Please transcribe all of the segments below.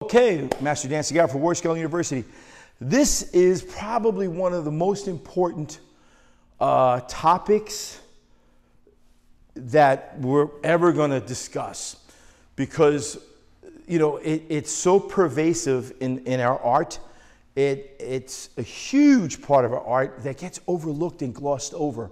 Okay, Master Dancing Guy for Warrior Scale University. This is probably one of the most important topics that we're ever going to discuss, because you know it's so pervasive in our art. It's a huge part of our art that gets overlooked and glossed over.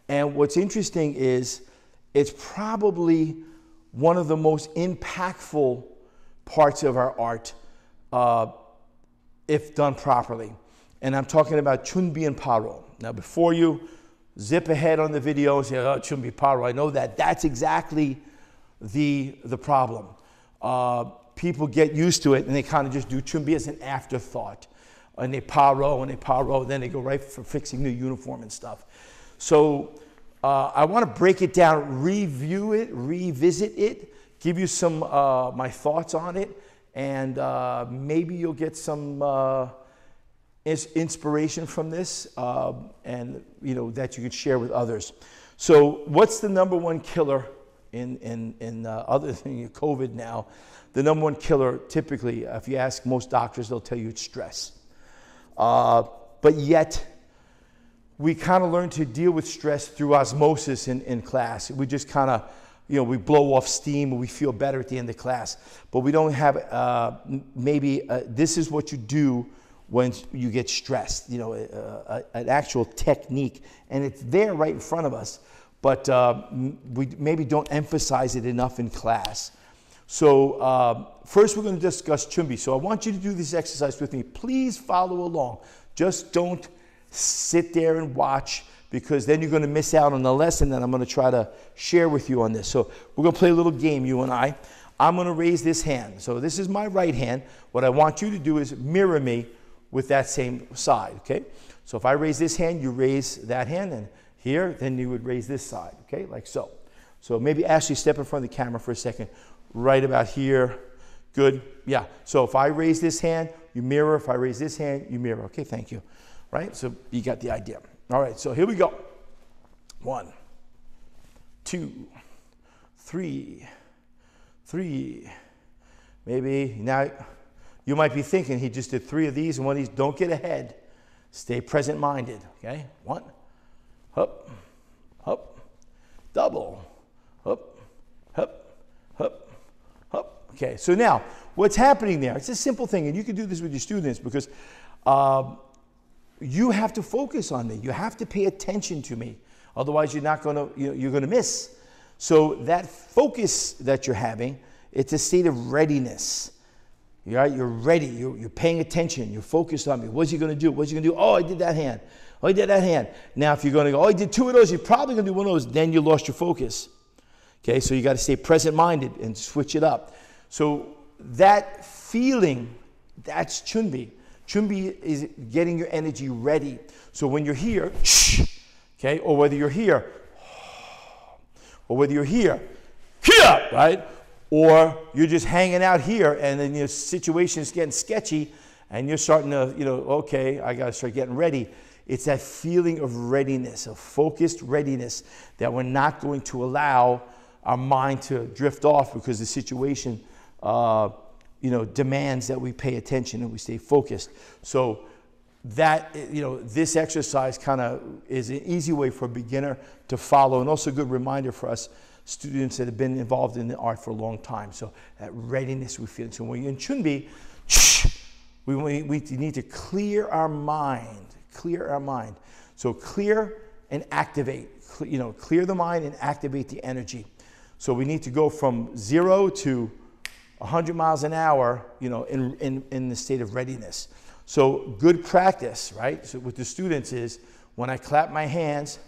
And what's interesting is it's probably one of the most impactful parts of our art if done properly. And I'm talking about Choon and Paro. Now before you zip ahead on the video and say, oh, Choon Paro, I know that. That's exactly the problem. People get used to it and they kind of just do Choon as an afterthought. And they paro, then they go right for fixing the uniform and stuff. So I want to break it down, review it, revisit it, give you some my thoughts on it, and maybe you'll get some inspiration from this, and you know that you could share with others. So, what's the number one killer in other than COVID now? The number one killer, typically, if you ask most doctors, they'll tell you it's stress. But yet, we kind of learn to deal with stress through osmosis in class. We just kind of, you know, we blow off steam and we feel better at the end of class. But we don't have, this is what you do when you get stressed, you know, an actual technique. And it's there right in front of us, but we maybe don't emphasize it enough in class. So first we're going to discuss Choon. So I want you to do this exercise with me. Please follow along. Just don't sit there and watch, because then you're going to miss out on the lesson that I'm going to try to share with you on this. So we're going to play a little game, you and I. I'm going to raise this hand. So this is my right hand. What I want you to do is mirror me with that same side, okay? So if I raise this hand, you raise that hand, and here, then you would raise this side, okay, like so. So maybe Ashley, step in front of the camera for a second. Right about here. Good. Yeah. So if I raise this hand, you mirror. If I raise this hand, you mirror. Okay, thank you. Right? So you got the idea. All right, so here we go. 1, 2, 3. Maybe now you might be thinking he just did 3 of these and 1 of these. Don't get ahead. Stay present-minded. Okay? 1. Up. Up. Double. Up. Up. Up. Up. Okay, so now what's happening there? It's a simple thing, and you can do this with your students, because you have to focus on me. You have to pay attention to me. Otherwise, you're not going to, you're going to miss. So that focus that you're having, it's a state of readiness. Right? You're ready. You're paying attention. You're focused on me. What's he going to do? What's he going to do? Oh, I did that hand. Oh, I did that hand. Now, if you're going to go, oh, I did 2 of those, you're probably going to do 1 of those. Then you lost your focus. Okay, so you got to stay present-minded and switch it up. So that feeling, that's Choon. Choon is getting your energy ready. So when you're here, okay, or whether you're here, right? Or you're just hanging out here and then your situation is getting sketchy and you're starting to, okay, I got to start getting ready. It's that feeling of readiness, of focused readiness, that we're not going to allow our mind to drift off, because the situation demands that we pay attention and we stay focused. So that, this exercise kind of is an easy way for a beginner to follow, and also a good reminder for us students that have been involved in the art for a long time. So that readiness we feel. So when you're in Choon, we need to clear our mind. So clear and activate. Clear the mind and activate the energy. So we need to go from 0 to 100 miles an hour, in the state of readiness. So good practice, right? So with the students is, when I clap my hands,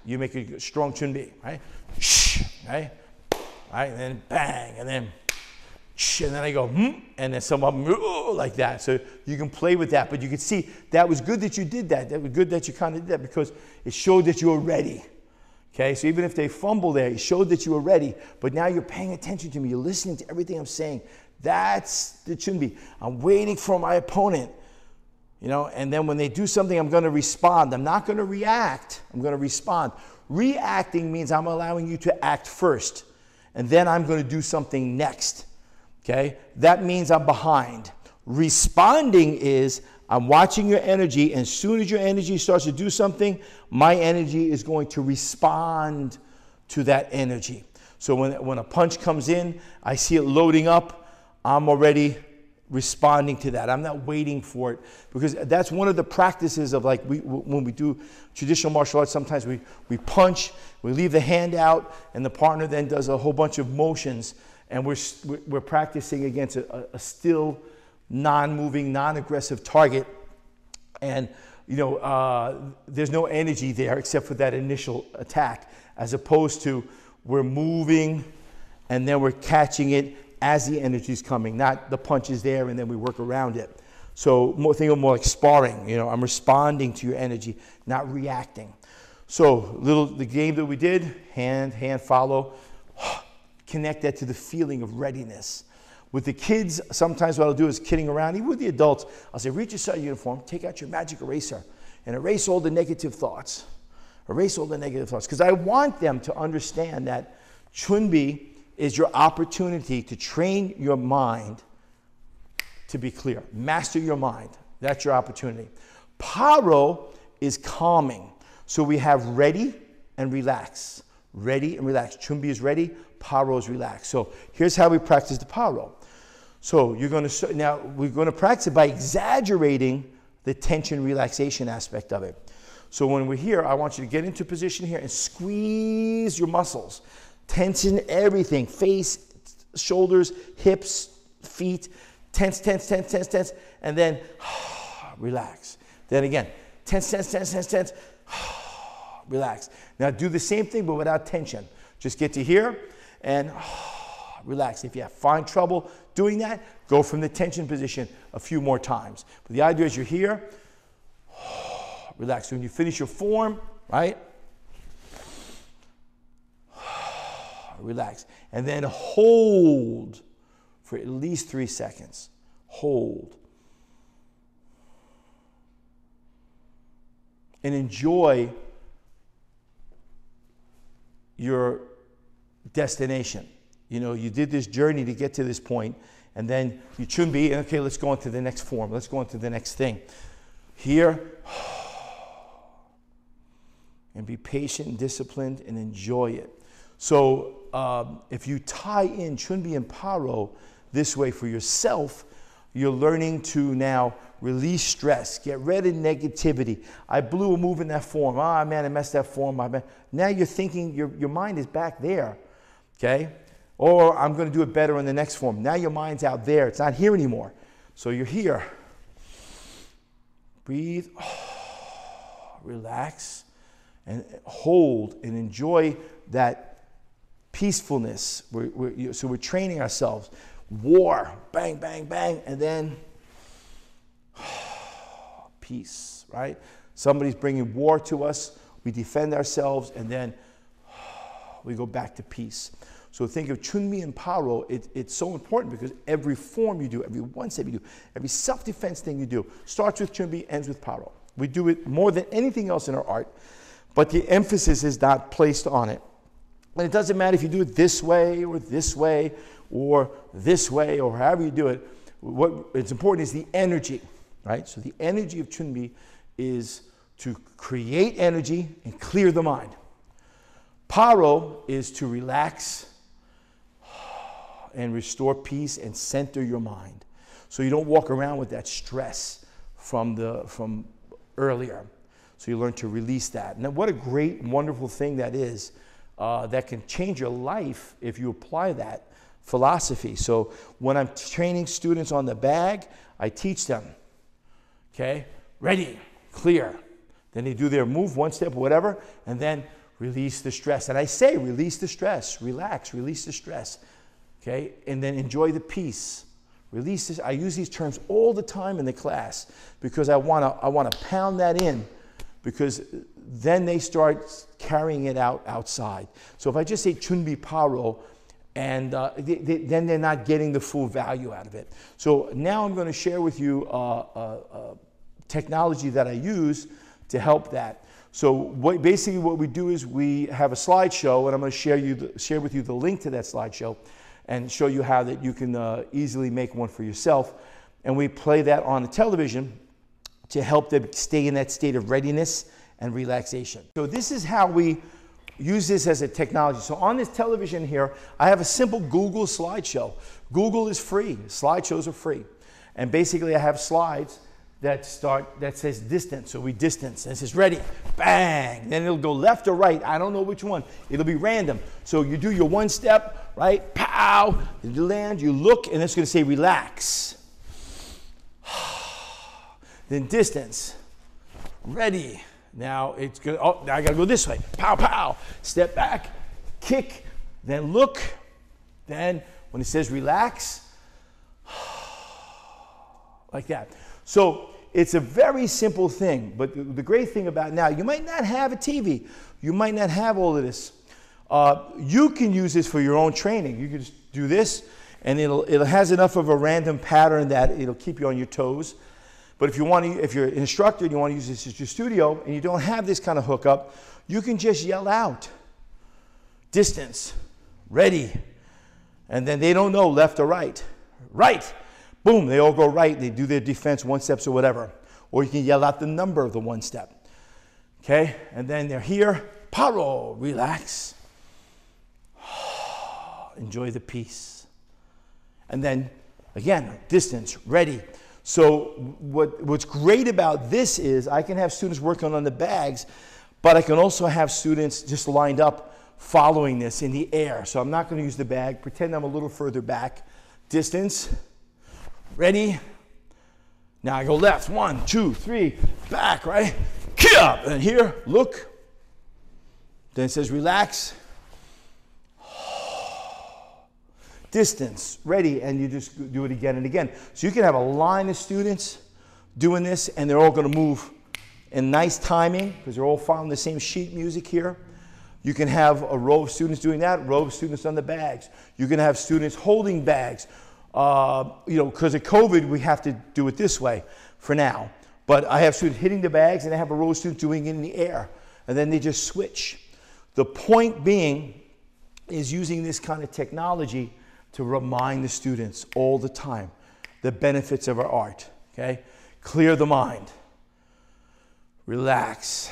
you make a strong Choon, right? Right? Right? And then bang, and then I go, and then some of them, like that. So you can play with that, but you can see that was good that you did that. That was good that you kind of did that, because it showed that you were ready. Okay, so even if they fumble there, it showed that you were ready, but now you're paying attention to me. You're listening to everything I'm saying. That's the Choon. I'm waiting for my opponent, and then when they do something, I'm going to respond. I'm not going to react. I'm going to respond. Reacting means I'm allowing you to act first, and then I'm going to do something next. Okay? That means I'm behind. Responding is I'm watching your energy, and as soon as your energy starts to do something, my energy is going to respond to that energy. So when a punch comes in, I see it loading up, I'm already responding to that. I'm not waiting for it, because that's one of the practices of, like, when we do traditional martial arts, sometimes we punch, we leave the hand out, and the partner then does a whole bunch of motions, and we're practicing against a still, non-moving, non-aggressive target, and there's no energy there except for that initial attack, as opposed to we're moving and then we're catching it as the energy is coming, not the punch is there and then we work around it. So think of more like sparring. I'm responding to your energy, not reacting. So the game that we did, hand follow, connect that to the feeling of readiness. With the kids, sometimes what I'll do is kidding around. Even with the adults, I'll say, reach inside your uniform, take out your magic eraser, and erase all the negative thoughts. Erase all the negative thoughts. Because I want them to understand that Chunbi is your opportunity to train your mind to be clear. Master your mind. That's your opportunity. Paro is calming. So we have ready and relax. Ready and relax. Chunbi is ready. Paro is relaxed. So here's how we practice the Paro. So we're going to practice it by exaggerating the tension relaxation aspect of it. So when we're here, I want you to get into position here and squeeze your muscles. Tension everything, face, shoulders, hips, feet, tense, tense, tense, tense, tense, and then relax. Then again, tense, tense, tense, tense, tense, relax. Now do the same thing but without tension. Just get to here and relax. If you find trouble doing that, go from the tension position a few more times. But the idea is you're here, relax. So when you finish your form, right? Relax. And then hold for at least 3 seconds. Hold. And enjoy your destination. You did this journey to get to this point, and then you Chunbi, and okay, let's go on to the next form. Let's go on to the next thing. Here, and be patient and disciplined and enjoy it. So if you tie in Chunbi and Paro this way for yourself, you're learning to now release stress, get rid of negativity. I blew a move in that form. Ah, man, I messed that form. Now you're thinking, your mind is back there, okay? Or I'm going to do it better in the next form. Now your mind's out there. It's not here anymore. So you're here. Breathe, relax, and hold and enjoy that peacefulness. So we're training ourselves. War, bang, bang, bang, and then peace, right? Somebody's bringing war to us. We defend ourselves, and then we go back to peace. So think of Chunmi and Paro. It's so important because every form you do, every one step you do, every self-defense thing you do starts with Chunmi, ends with Paro. We do it more than anything else in our art, but the emphasis is not placed on it. And it doesn't matter if you do it this way or this way or this way or however you do it. What it's important is the energy, right? So the energy of Chunmi is to create energy and clear the mind. Paro is to relax and restore peace and center your mind, so you don't walk around with that stress from earlier. So you learn to release that. Now, what a great, wonderful thing that is. That can change your life if you apply that philosophy. So when I'm training students on the bag, I teach them, okay, ready, clear. Then they do their move, one step or whatever, and then release the stress. And I say, release the stress, relax, release the stress, okay, and then enjoy the peace. Release this. I use these terms all the time in the class because I want to pound that in, because then they start carrying it outside. So if I just say Chunbi Paro, and then they're not getting the full value out of it. So now I'm going to share with you technology that I use to help that. So basically what we do is we have a slideshow, and I'm going to share with you the link to that slideshow. and show you how that you can easily make one for yourself. And we play that on the television to help them stay in that state of readiness and relaxation. So this is how we use this as a technology. So on this television here, I have a simple Google slideshow. Google is free, slideshows are free. And basically I have slides that says distance, so we distance, and it says ready, bang, then it'll go left or right, I don't know which one, it'll be random. So you do your one step, right, pow, you land, you look, and it's gonna say relax. Then distance, ready. Now it's good, oh, now I gotta go this way, pow, pow, step back, kick, then look, then when it says relax, like that. So it's a very simple thing, but the great thing about now, you might not have a TV, you might not have all of this. You can use this for your own training. You can just do this, and it has enough of a random pattern that it'll keep you on your toes. But if you're an instructor and you want to use this as your studio, and you don't have this kind of hookup, you can just yell out, distance, ready, and then they don't know left or right. Right. Boom, they all go right, they do their defense, one steps or whatever. Or you can yell out the number of the one step. Okay, and then they're here, paro, relax. Enjoy the peace. And then, again, distance, ready. So what's great about this is I can have students working on the bags, but I can also have students just lined up following this in the air. So I'm not gonna use the bag, pretend I'm a little further back. Distance, ready? Now I go left, 1, 2, 3, back, right? Kia! And here, look. Then it says relax. Distance, ready, and you just do it again and again. So you can have a line of students doing this, and they're all gonna move in nice timing, because they're all following the same sheet music here. You can have a row of students doing that, row of students on the bags. You can have students holding bags. You know, because of COVID, we have to do it this way for now. But I have students hitting the bags, and I have a row of students doing it in the air, and then they just switch. The point being is using this kind of technology to remind the students all the time the benefits of our art, okay? Clear the mind, relax,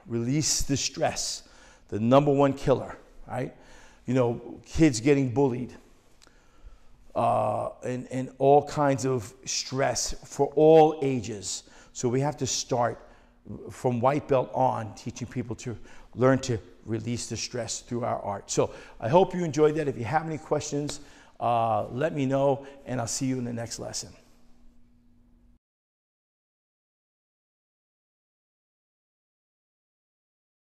release the stress, the #1 killer, right? You know, kids getting bullied, and all kinds of stress for all ages. So we have to start from white belt on, teaching people to learn to release the stress through our art. So I hope you enjoyed that. If you have any questions, let me know, and I'll see you in the next lesson.